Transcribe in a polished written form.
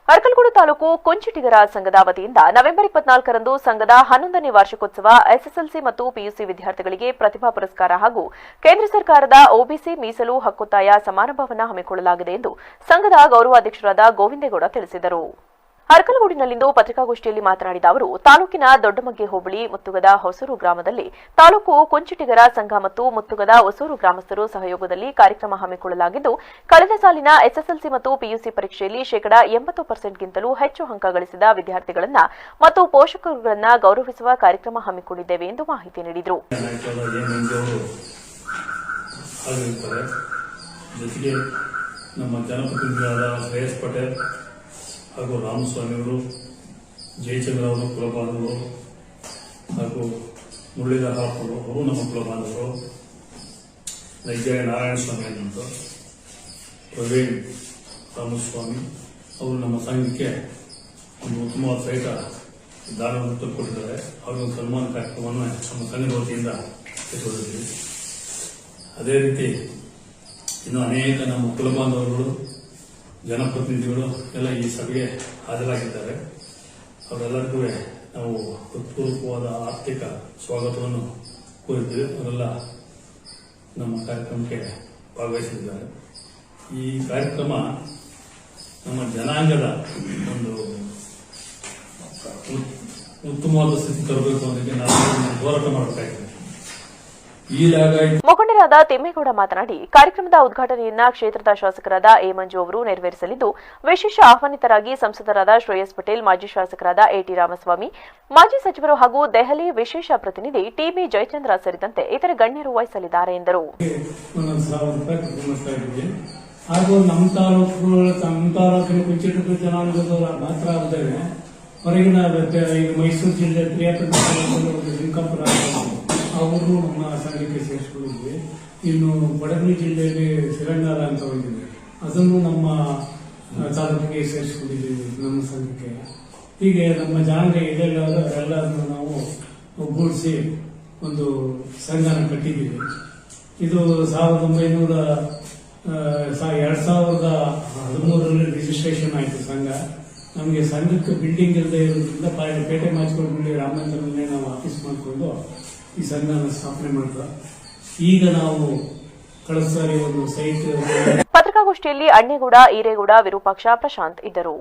ಅರಕಲಗೂಡು ತಾಲೂಕು ಕೊಂಚಿಟಿಗರ ಸಂಘದ ವತಿಯಿಂದ ನವೆಂಬರ್ 24ರಂದು ಸಂಘದ 11ನೇ ವಾರ್ಷಿಕೋತ್ಸವ ಎಸ್ಎಸ್ಎಲ್ಸಿ ಮತ್ತು ಪಿಯುಸಿ ವಿದ್ಯಾರ್ಥಿಗಳಿಗೆ ಪ್ರತಿಭಾ ಪುರಸ್ಕಾರ ಹಾಗೂ ಕೇಂದ್ರ ಸರ್ಕಾರದ ಒಬಿಸಿ ಮೀಸಲು ಹಕ್ಕೊತ್ತಾಯ ಸಮಾರಂಭವನ್ನು ಹಮ್ಮಿಕೊಳ್ಳಲಾಗಿದೆ ಎಂದು ಸಂಘದ ಗೌರವಾಧ್ಯಕ್ಷರಾದ ಗೋವಿಂದೇಗೌಡ ತಿಳಿಸಿದರು. ಅರಕಲಗೂಡಿನಲ್ಲಿಂದು ಪತ್ರಿಕಾಗೋಷ್ಠಿಯಲ್ಲಿ ಮಾತನಾಡಿದ ಅವರು, ತಾಲೂಕಿನ ದೊಡ್ಡಮಗ್ಗೆ ಹೋಬಳಿ ಮುತ್ತುಗದ ಹೊಸೂರು ಗ್ರಾಮದಲ್ಲಿ ತಾಲೂಕು ಕೊಂಚಿಟಿಗರ ಸಂಘ ಮತ್ತು ಮುತ್ತುಗದ ಹೊಸೂರು ಗ್ರಾಮಸ್ಥರು ಸಹಯೋಗದಲ್ಲಿ ಕಾರ್ಯಕ್ರಮ ಹಮ್ಮಿಕೊಳ್ಳಲಾಗಿದ್ದು, ಕಳೆದ ಸಾಲಿನ ಎಸ್ಎಸ್ಎಲ್ಸಿ ಮತ್ತು ಪಿಯುಸಿ ಪರೀಕ್ಷೆಯಲ್ಲಿ 80%ಗಿಂತಲೂ ಹೆಚ್ಚು ಅಂಕ ಗಳಿಸಿದ ವಿದ್ಯಾರ್ಥಿಗಳನ್ನು ಮತ್ತು ಪೋಷಕರುಗಳನ್ನು ಗೌರವಿಸುವ ಕಾರ್ಯಕ್ರಮ ಹಮ್ಮಿಕೊಂಡಿದ್ದೇವೆ ಎಂದು ಮಾಹಿತಿ ನೀಡಿದರು. ಹಾಗೂ ರಾಮಸ್ವಾಮಿಯವರು, ಜಯಚಂದ್ರ ಅವರು ಕುಲಬಾಂಧವರು ಹಾಗೂ ಮುರಳೀಧರಪ್ಪರು ಅವರು ನಮ್ಮ ಕುಲಬಾಂಧವರು, ನೈಜಯ ನಾರಾಯಣ ಸ್ವಾಮಿ ಅನ್ನೋದು ಪ್ರವೀಣ್ ರಾಮಸ್ವಾಮಿ ಅವರು ನಮ್ಮ ಸಂಘಕ್ಕೆ ಒಂದು ಉತ್ತಮವಾದ ಸಹಿತ ದಾನವನ್ನು ತಂದುಕೊಟ್ಟಿದ್ದಾರೆ. ಅವರೊಂದು ಸನ್ಮಾನ ಕಾರ್ಯಕ್ರಮವನ್ನು ನಮ್ಮ ಸಂಘದ ವತಿಯಿಂದ ಕೈಗೊಳ್ಳಿದ್ದೀವಿ. ಅದೇ ರೀತಿ ಇನ್ನು ಅನೇಕ ನಮ್ಮ ಕುಲಬಾಂಧವರುಗಳು, ಜನಪ್ರತಿನಿಧಿಗಳು ಎಲ್ಲ ಈ ಸಭೆಗೆ ಹಾಜರಾಗಿದ್ದಾರೆ. ಅವರೆಲ್ಲರಿಗೂ ನಾವು ಹೃತ್ಪೂರ್ವಕವಾದ ಆರ್ಥಿಕ ಸ್ವಾಗತವನ್ನು ಕೋರಿದ್ದೇವೆ. ಅವರೆಲ್ಲ ನಮ್ಮ ಕಾರ್ಯಕ್ರಮಕ್ಕೆ ಭಾಗವಹಿಸಿದ್ದಾರೆ. ಈ ಕಾರ್ಯಕ್ರಮ ನಮ್ಮ ಜನಾಂಗದ ಒಂದು ಉತ್ತಮವಾದ ಸ್ಥಿತಿ ತರಬೇಕು ಅನ್ನೋದಕ್ಕೆ ನಾವು ಹೋರಾಟ ಮಾಡಬೇಕಾಗಿದೆ. ಮುಖಂಡರಾದ ತಿಮ್ಮೇಗೌಡ ಮಾತನಾಡಿ, ಕಾರ್ಯಕ್ರಮದ ಉದ್ಘಾಟನೆಯನ್ನ ಕ್ಷೇತ್ರದ ಶಾಸಕರಾದ ಎ ಮಂಜು ಅವರು ನೆರವೇರಿಸಲಿದ್ದು, ವಿಶೇಷ ಆಹ್ವಾನಿತರಾಗಿ ಸಂಸದರಾದ ಶ್ರೇಯಸ್ ಪಟೇಲ್, ಮಾಜಿ ಶಾಸಕರಾದ ಎಟಿ ರಾಮಸ್ವಾಮಿ, ಮಾಜಿ ಸಚಿವರು ಹಾಗೂ ದೆಹಲಿ ವಿಶೇಷ ಪ್ರತಿನಿಧಿ ಟಿಬಿ ಜಯಚಂದ್ರ ಸೇರಿದಂತೆ ಇತರೆ ಗಣ್ಯರು ವಹಿಸಲಿದ್ದಾರೆ ಎಂದರು. ಹಾಗೂ ನಮ್ಮ ತಾಲೂಕಿನ ಕುಂಚಿಟಿಗ ಜನಾಂಗದವರ ಮಾತ್ರ ಅಲ್ಲದೆ ಹೊರಗಿನ ಮೈಸೂರು ಜಿಲ್ಲೆ ಲಿಂಕಾಪುರ ಅವರು ನಮ್ಮ ಸಂಘಕ್ಕೆ ಸೇರಿಸಿಕೊಂಡಿದ್ವಿ. ಇನ್ನು ಬಡಗಲಿ ಜಿಲ್ಲೆಯಲ್ಲಿ ಸಿರಂಗಾರ ಅಂತ ಹೋಗಿದ್ವಿ, ಅದನ್ನು ನಮ್ಮ ತಾಲೂಕಿಗೆ ಸೇರಿಸಿಕೊಂಡಿದ್ದೀವಿ ನಮ್ಮ ಸಂಘಕ್ಕೆ. ಹೀಗೆ ನಮ್ಮ ಜನಾಂಗ ಎಲ್ಲರನ್ನು ನಾವು ಒಗ್ಗೂಡಿಸಿ ಒಂದು ಸಂಘನ ಕಟ್ಟಿದ್ದೀವಿ. ಇದು 2013ರಲ್ಲಿ ರಿಜಿಸ್ಟ್ರೇಷನ್ ಆಯಿತು ಸಂಘ. ನಮಗೆ ಸಂಘಕ್ಕೆ ಬಿಲ್ಡಿಂಗ್ ಇಲ್ಲದೆ ಇರೋದ್ರಿಂದ ಪೇಟೆ ಮಾಚಿಕೊಂಡು ರಾಮಚಂದ್ರನೇ ನಾವು ಆಫೀಸ್ ಮಾಡಿಕೊಂಡು ಈ ಸಂಘನ ಸ್ಥಾಪನೆ ಮಾಡಿದ್ರು. ಈಗ ನಾವು ಕಳೆದ ಸಾರಿ ಒಂದು ಸೈಟ್. ಪತ್ರಿಕಾಗೋಷ್ಠಿಯಲ್ಲಿ ಅಣ್ಣೇಗೌಡ, ಈರೇಗೌಡ, ವಿರೂಪಾಕ್ಷ, ಪ್ರಶಾಂತ್ ಇದ್ದರು.